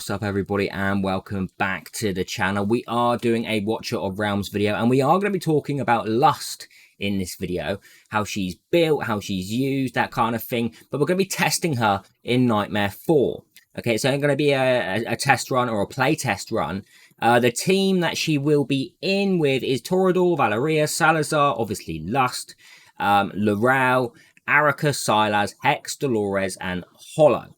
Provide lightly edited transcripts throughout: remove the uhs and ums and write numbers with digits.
What's up everybody and welcome back to the channel. We are doing a Watcher of Realms video and we are going to be talking about Lust in this video. How she's built, how she's used, that kind of thing. But we're going to be testing her in Nightmare 4. Okay, it's only going to be a test run or a play test run. The team that she will be in with is Torodor, Valeria, Salazar, obviously Lust, Laurel, Arika, Silas, Hex, Dolores and Hollow.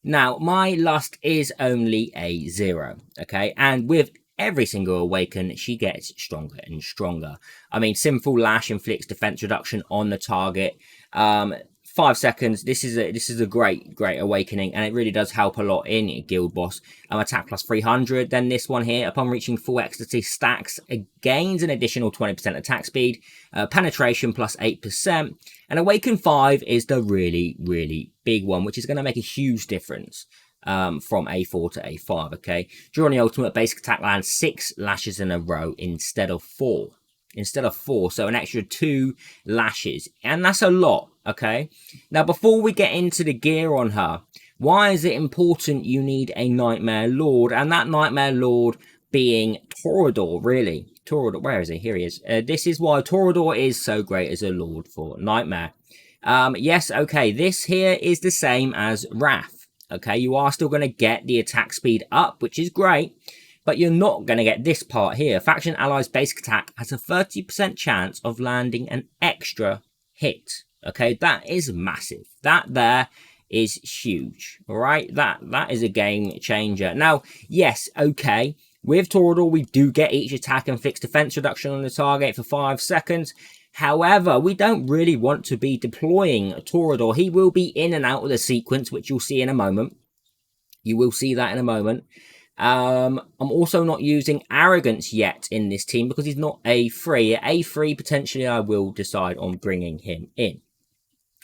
Now, my Lust is only a 0, okay? And with every single Awaken, she gets stronger and stronger. I mean, Sinful Lash inflicts defense reduction on the target. 5 seconds. This is a great awakening, and it really does help a lot in Guild Boss. Attack plus 300. Then this one here, upon reaching full ecstasy, stacks gains an additional 20% attack speed, penetration plus 8%, and Awaken 5 is the really big one, which is going to make a huge difference from A4 to A5. Okay, during the ultimate, basic attack lands 6 lashes in a row instead of 4. So an extra 2 lashes, and that's a lot. Okay, now before we get into the gear on her, why is it important you need a Nightmare Lord? And that Nightmare Lord being Torodor, really. Torodor, where is he? Here he is. This is why Torodor is so great as a Lord for Nightmare. Yes, okay, this here is the same as Wrath. Okay, you are still going to get the attack speed up, which is great. But you're not going to get this part here. Faction Allies basic attack has a 30% chance of landing an extra hit. Okay, that is massive. That there is huge. All right, that is a game changer. Now, yes, okay, with Torodor, we do get each attack and fixed defense reduction on the target for 5 seconds. However, we don't really want to be deploying Torodor. He will be in and out of the sequence, which you'll see in a moment. You will see that in a moment. I'm also not using Arrogance yet in this team because he's not A3. At A3, potentially I will decide on bringing him in.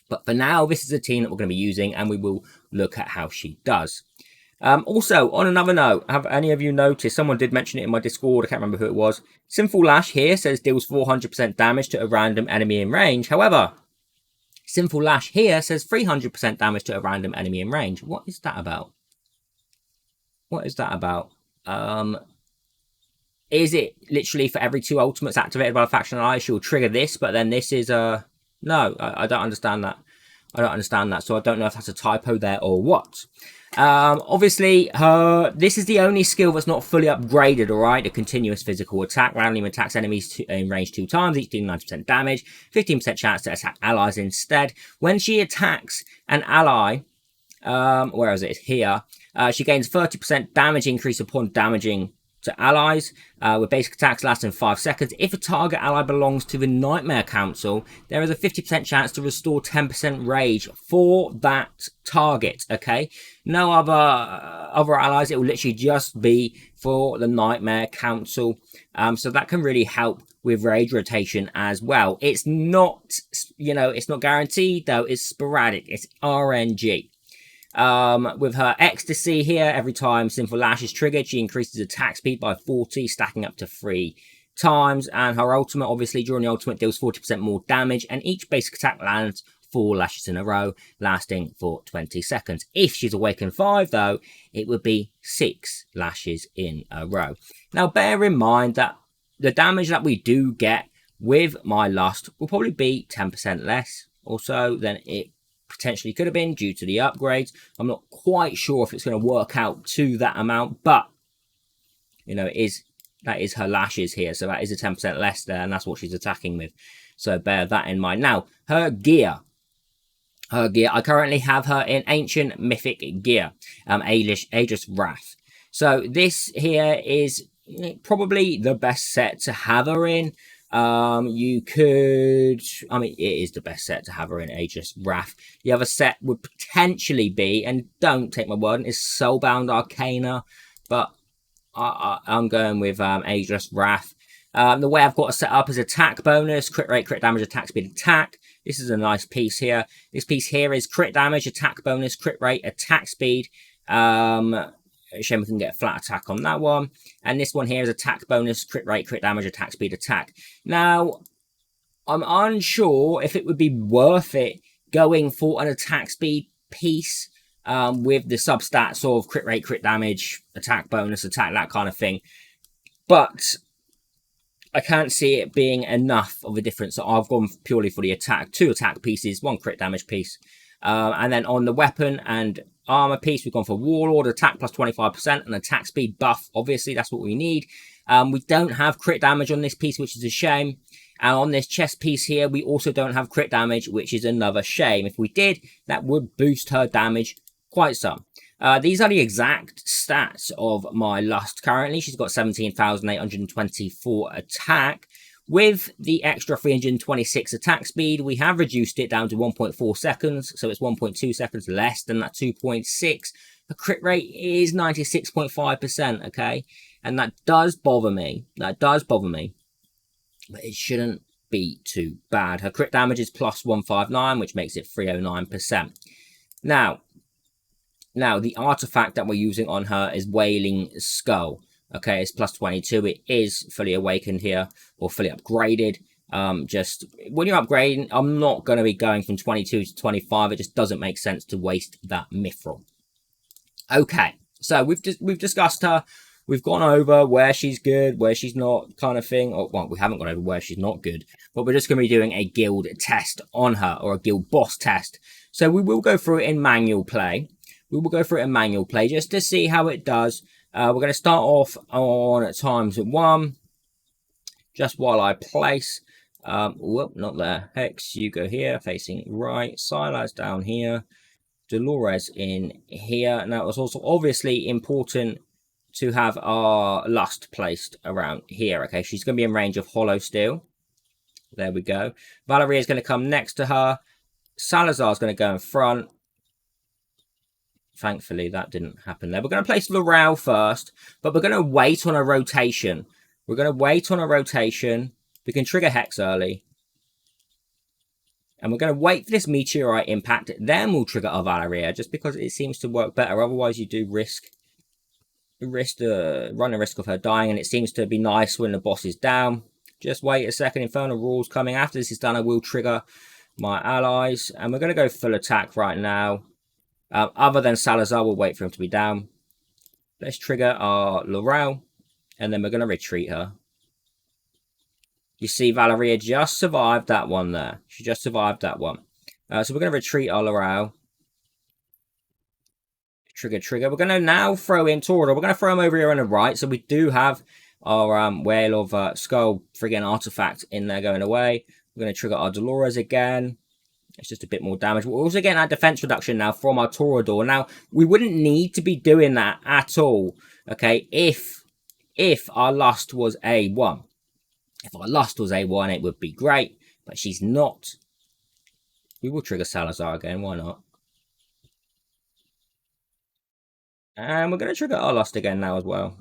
But for now, this is a team that we're going to be using, and we will look at how she does. Also, on another note, have any of you noticed, someone did mention it in my Discord, I can't remember who it was. Sinful Lash here says deals 400% damage to a random enemy in range. However, Sinful Lash here says 300% damage to a random enemy in range. What is that about? What is that about? Is it literally for every 2 ultimates activated by a faction ally, she'll trigger this, but then this is a... No, I don't understand that. So I don't know if that's a typo there or what. Obviously, this is the only skill that's not fully upgraded, alright? A continuous physical attack. Randomly attacks enemies in range 2 times, each dealing 90% damage. 15% chance to attack allies instead. When she attacks an ally... where is it? It's here. She gains 30% damage increase upon damaging to allies, with basic attacks lasting 5 seconds. If a target ally belongs to the Nightmare Council, there is a 50% chance to restore 10% rage for that target, okay? No other allies, it will literally just be for the Nightmare Council, so that can really help with rage rotation as well. It's not, it's not guaranteed though, it's sporadic, it's RNG. With her ecstasy here, every time Sinful Lash is triggered, she increases attack speed by 40, stacking up to 3 times. And her ultimate, obviously, during the ultimate, deals 40% more damage, and each basic attack lands 4 lashes in a row, lasting for 20 seconds. If she's Awaken 5, though, it would be 6 lashes in a row. Now, bear in mind that the damage that we do get with my Lust will probably be 10% less or so than it potentially could have been due to the upgrades. I'm not quite sure if it's going to work out to that amount, but that is her lashes here, so that is a 10% less there, and that's what she's attacking with, so bear that in mind. Now, her gear, I currently have her in Ancient Mythic gear, Aegis Wrath. So this here is probably the best set to have her in. It is the best set to have her in Aegis Wrath. The other set would potentially be, and don't take my word, is Soulbound Arcana, but I'm going with Aegis Wrath. The way I've got it set up is attack bonus, crit rate, crit damage, attack speed, attack. This is a nice piece here. This piece here is crit damage, attack bonus, crit rate, attack speed. Shame we can get a flat attack on that one. And this one here is attack bonus, crit rate, crit damage, attack speed, attack. Now, I'm unsure if it would be worth it going for an attack speed piece with the substats of crit rate, crit damage, attack bonus, attack, that kind of thing. But I can't see it being enough of a difference. So I've gone purely for the attack, 2 attack pieces, 1 crit damage piece. And then on the weapon and armor piece, we've gone for Warlord, attack plus 25% and attack speed buff. Obviously, that's what we need. We don't have crit damage on this piece, which is a shame. And on this chest piece here, we also don't have crit damage, which is another shame. If we did, that would boost her damage quite some. These are the exact stats of my Lust currently. She's got 17,824 attack. With the extra 326 attack speed, we have reduced it down to 1.4 seconds. So it's 1.2 seconds less than that 2.6. The crit rate is 96.5%, okay? And that does bother me. That does bother me. But it shouldn't be too bad. Her crit damage is plus 159, which makes it 309%. Now, the artifact that we're using on her is Wailing Skull. Okay, it's plus 22. It is fully awakened here, or fully upgraded. Just when you're upgrading, I'm not going to be going from 22 to 25. It just doesn't make sense to waste that mithril. Okay, so we've discussed her. We've gone over where she's good, where she's not, kind of thing. Or, well, we haven't gone over where she's not good, but we're just going to be doing a guild test on her, or a guild boss test. So we will go through it in manual play. We will go through it in manual play just to see how it does. We're going to start off on ×1, just while I place. Whoop, not there. Hex, you go here, facing right. Silas down here. Dolores in here. Now, it's also obviously important to have our Lust placed around here. Okay, she's going to be in range of Hollow Steel. There we go. Valerie is going to come next to her. Salazar's going to go in front. Thankfully, that didn't happen there. We're going to place Laurel first, but we're going to wait on a rotation. We're going to wait on a rotation. We can trigger Hex early. And we're going to wait for this meteorite impact. Then we'll trigger our Valeria, just because it seems to work better. Otherwise, you do run the risk of her dying, and it seems to be nice when the boss is down. Just wait a second. Infernal Rule's coming. After this is done, I will trigger my allies. And we're going to go full attack right now. Other than Salazar, we'll wait for him to be down. Let's trigger our Laurel, and then we're going to retreat her. You see, Valeria just survived that one there. She just survived that one. So we're going to retreat our Laurel. Trigger. We're going to now throw in Torodor. We're going to throw him over here on the right. So we do have our Whale of Skull friggin' artifact in there going away. We're going to trigger our Dolores again. It's just a bit more damage. We're also getting our defense reduction now from our Torodor. Now, we wouldn't need to be doing that at all, okay, if our Lust was A1. If our Lust was A1, it would be great, but she's not. We will trigger Salazar again, why not? And we're going to trigger our Lust again now as well.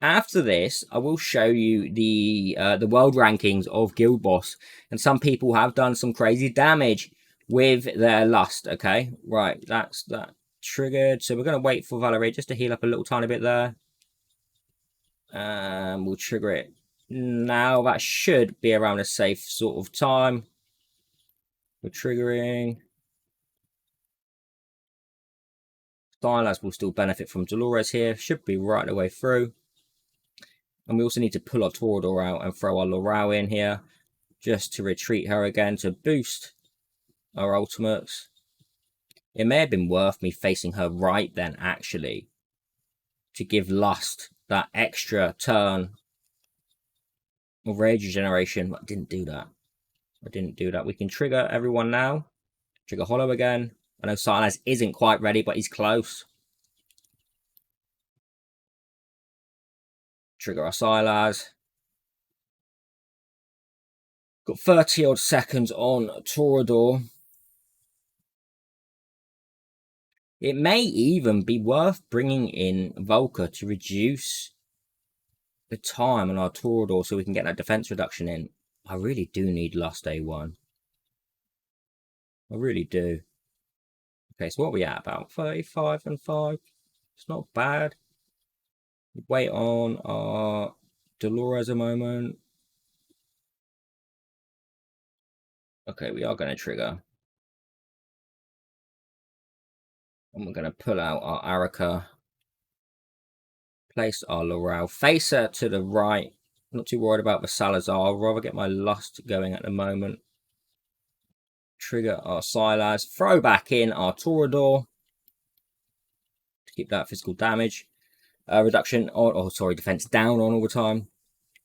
After this, I will show you the world rankings of Guild Boss, and some people have done some crazy damage with their Lust. Okay, right, that's that triggered. So we're going to wait for Valerie just to heal up a little tiny bit there, and we'll trigger it now. That should be around a safe sort of time. We're triggering. Silas will still benefit from Dolores here. Should be right the way through. And we also need to pull our Torodor out and throw our Laurel in here, just to retreat her again to boost our ultimates. It may have been worth me facing her right then, actually, to give Lust that extra turn of rage regeneration, but I didn't do that. We can trigger everyone now. Trigger Hollow again. I know Silas isn't quite ready, but he's close. Trigger our Silas. Got 30 odd seconds on Torodor. It may even be worth bringing in Volker to reduce the time on our Torodor so we can get that defense reduction in. I really do need Lust A1. I really do. Okay, so what are we at? About 35 and 5. It's not bad. Wait on our Dolores a moment. Okay, we are going to trigger. And we're going to pull out our Arica. Place our Laurel. Face her to the right. Not too worried about the Salazar. I'll rather get my Lust going at the moment. Trigger our Silas. Throw back in our Torodor. To keep that physical damage. Reduction on, oh sorry, defense down on all the time.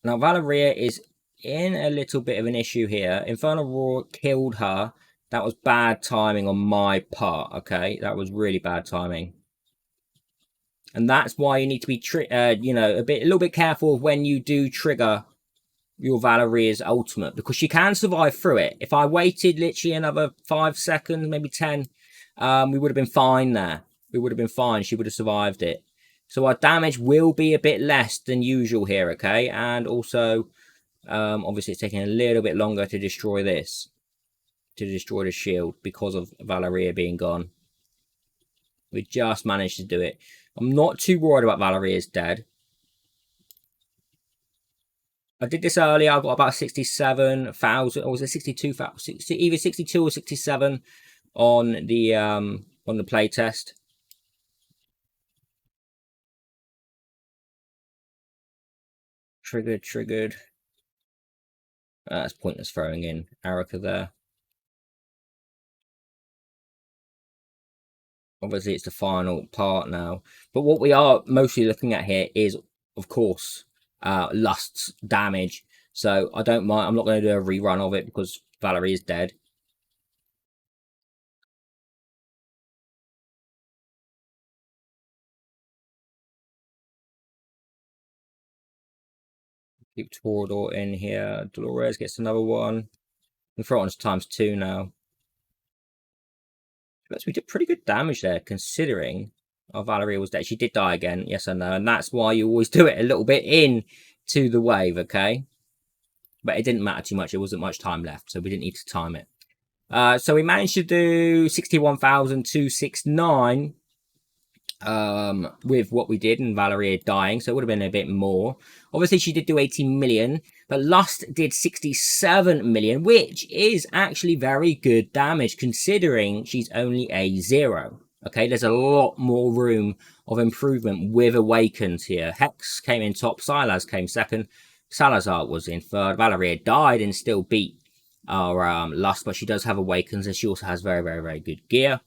Now Valeria is in a little bit of an issue here. Infernal Roar killed her. That was bad timing on my part, okay? That was really bad timing. And that's why you need to be, you know, a little bit careful when you do trigger your Valeria's ultimate, because she can survive through it. If I waited literally another 5 seconds, maybe 10, we would have been fine there. We would have been fine. She would have survived it. So our damage will be a bit less than usual here, okay? And also, obviously, it's taking a little bit longer to destroy this, to destroy the shield because of Valeria being gone. We just managed to do it. I'm not too worried about Valeria's dead. I did this earlier. I got about 67,000, or was it 62,000? Either 62 or 67 on the playtest. Triggered. That's pointless throwing in Arica there. Obviously, it's the final part now. But what we are mostly looking at here is, of course, Lust's damage. So I don't mind. I'm not going to do a rerun of it because Valerie is dead. Keep Torodor in here. Dolores gets another one. We throw it on ×2 now. But we did pretty good damage there, considering our Valeria was dead. She did die again, yes I know. And that's why you always do it a little bit in to the wave, okay? But it didn't matter too much. There wasn't much time left, so we didn't need to time it. So we managed to do 61,269 with what we did, and Valeria dying, so it would have been a bit more. Obviously, she did do 18 million, but Lust did 67 million, which is actually very good damage considering she's only a 0. Okay, there's a lot more room of improvement with Awakens here. Hex came in top, Silas came second, Salazar was in third. Valeria died and still beat our Lust, but she does have Awakens, and she also has very, very, very good gear.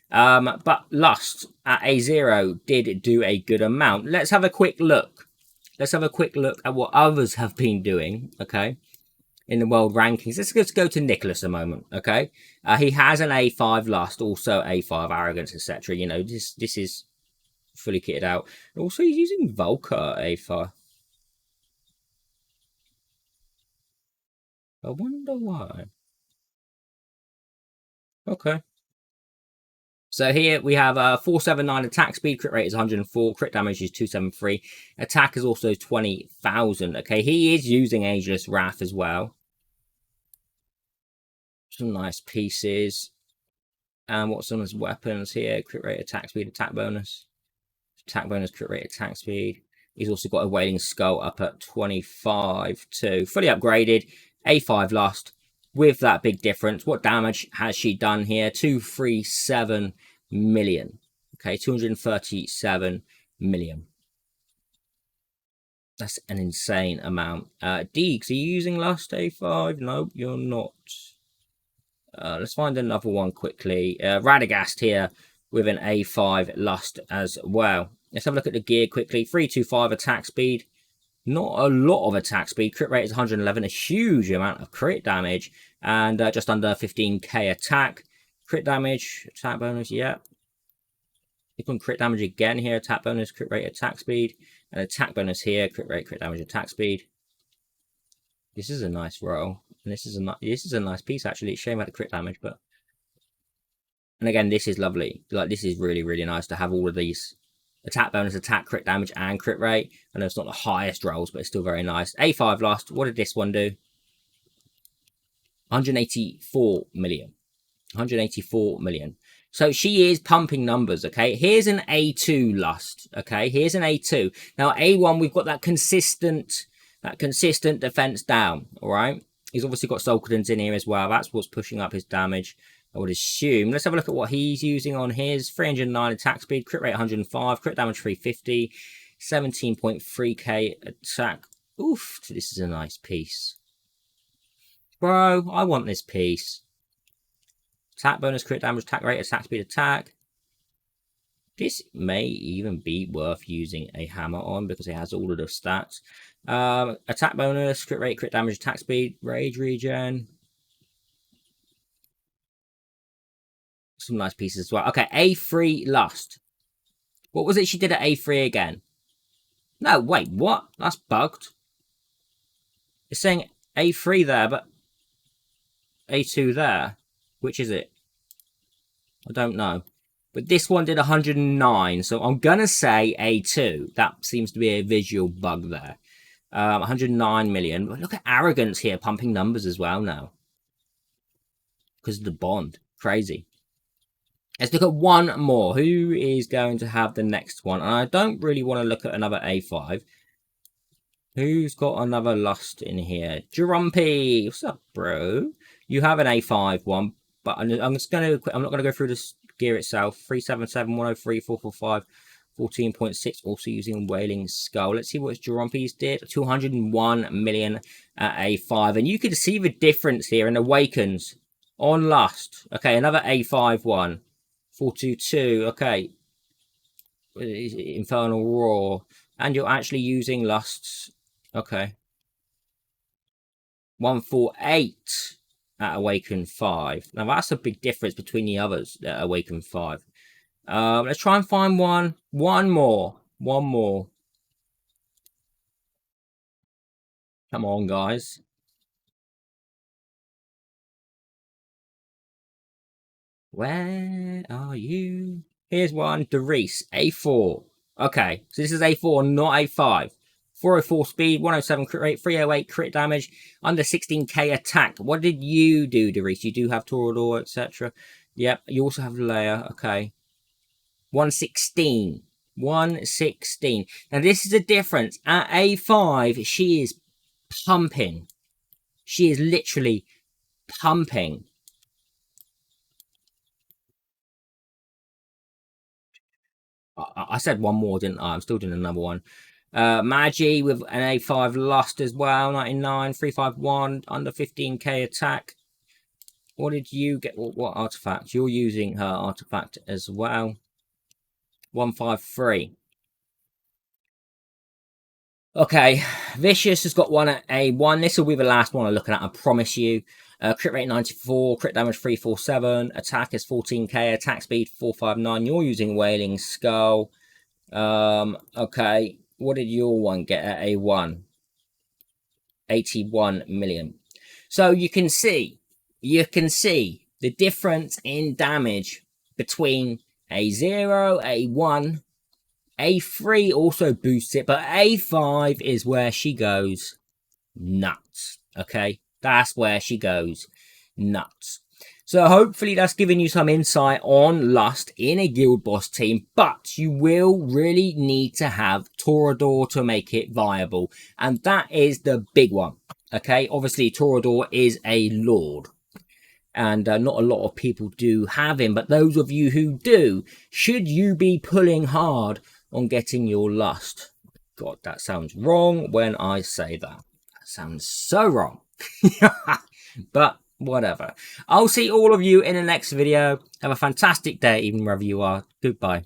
But Lust at a 0 did do a good amount. Let's have a quick look. Let's have a quick look at what others have been doing, okay, in the world rankings. Let's just go to Nicholas a moment, okay? He has an A5 Lust, also A5 Arrogance, etc. You know, this is fully kitted out. Also, he's using Volca A5. I wonder why. Okay. So here we have 479 attack speed, crit rate is 104, crit damage is 273, attack is also 20,000. Okay, he is using Ageless Wrath as well. Some nice pieces. And what's on his weapons here? Crit rate, attack speed, attack bonus. Attack bonus, crit rate, attack speed. He's also got a Wailing Skull up at 25 too. Fully upgraded, A5 Lust. With that big difference, what damage has she done here? 237 million. Okay, 237 million. That's an insane amount. Deegs, are you using Lust A5? No, you're not. Let's find another one quickly. Radagast here with an A5 Lust as well. Let's have a look at the gear quickly. 325 attack speed. Not a lot of attack speed. Crit rate is 111. A huge amount of crit damage. And just under 15k attack. Crit damage. Attack bonus. Yeah. You can crit damage again here. Attack bonus. Crit rate. Attack speed. And attack bonus here. Crit rate. Crit damage. Attack speed. This is a nice roll. And this is a nice piece actually. It's a shame about the crit damage. But. And again, this is lovely. Like, this is really, really nice to have all of these. Attack bonus, attack, crit damage, and crit rate. I know it's not the highest rolls, but it's still very nice. A5 Lust. What did this one do? 184 million. 184 million. So she is pumping numbers, okay? Here's an A2 Lust, okay? Here's an A2. Now, A1, we've got that consistent defense down, all right? He's obviously got Sulkadins in here as well. That's what's pushing up his damage. I would assume. Let's have a look at what he's using on his. 309 attack speed, crit rate 105, crit damage 350, 17.3k attack. Oof, this is a nice piece. Bro, I want this piece. Attack bonus, crit damage, attack rate, attack speed, attack. This may even be worth using a hammer on because it has all of the stats. Attack bonus, crit rate, crit damage, attack speed, rage regen. Some nice pieces as well. Okay, A3 Lust. What was it she did at A3 again? No, wait, what? That's bugged. It's saying A3 there, but A2 there. Which is it? I don't know. But this one did 109, so I'm going to say A2. That seems to be a visual bug there. 109 million. But look at Arrogance here, pumping numbers as well now. Because of the bond. Crazy. Let's look at one more. Who is going to have the next one? And I don't really want to look at another A5. Who's got another Lust in here? Jurumpy. What's up, bro? You have an A5 one, but I'm just going to... I'm not going to go through this gear itself. 377, 103, 445, 14.6. Also using Wailing Skull. Let's see what Jurumpy's did. 201 million at A5. And you can see the difference here in Awakens on Lust. Okay, another A5 one. 422, okay. Infernal Roar. And you're actually using Lusts. Okay. 148 at Awaken 5. Now that's a big difference between the others at Awaken 5. Let's try and find one. One more. Come on, guys. Where are you? Here's one. Doris, A4. Okay, so this is A4, not A5. 404 speed, 107 crit rate, 308 crit damage, under 16k attack. What did you do, Doris? You do have Torodor, etc. Yep, you also have Leia. Okay. 116. 116. Now, this is a difference. At A5, she is pumping. She is literally pumping. I said one more, didn't I? I'm still doing another one. Magi with an A5 Lust as well. 99, 351, under 15k attack. What did you get? What artifact? You're using her artifact as well. 153. Okay, Vicious has got one at A1. This will be the last one I'm looking at, I promise you. Crit rate 94, crit damage 347, attack is 14k, attack speed 459. You're using Wailing Skull. Okay, what did your one get at A1? 81 million. So you can see the difference in damage between A0, A1, A3 also boosts it, but A5 is where she goes nuts. Okay, that's where she goes nuts. So hopefully that's given you some insight on Lust in a guild boss team, but you will really need to have Torodor to make it viable, and that is the big one. Okay, obviously Torodor is a lord, and not a lot of people do have him, but those of you who do, should you be pulling hard on getting your Lust? God, that sounds wrong when I say that. That sounds so wrong. But whatever. I'll see all of you in the next video. Have a fantastic day, even wherever you are. Goodbye.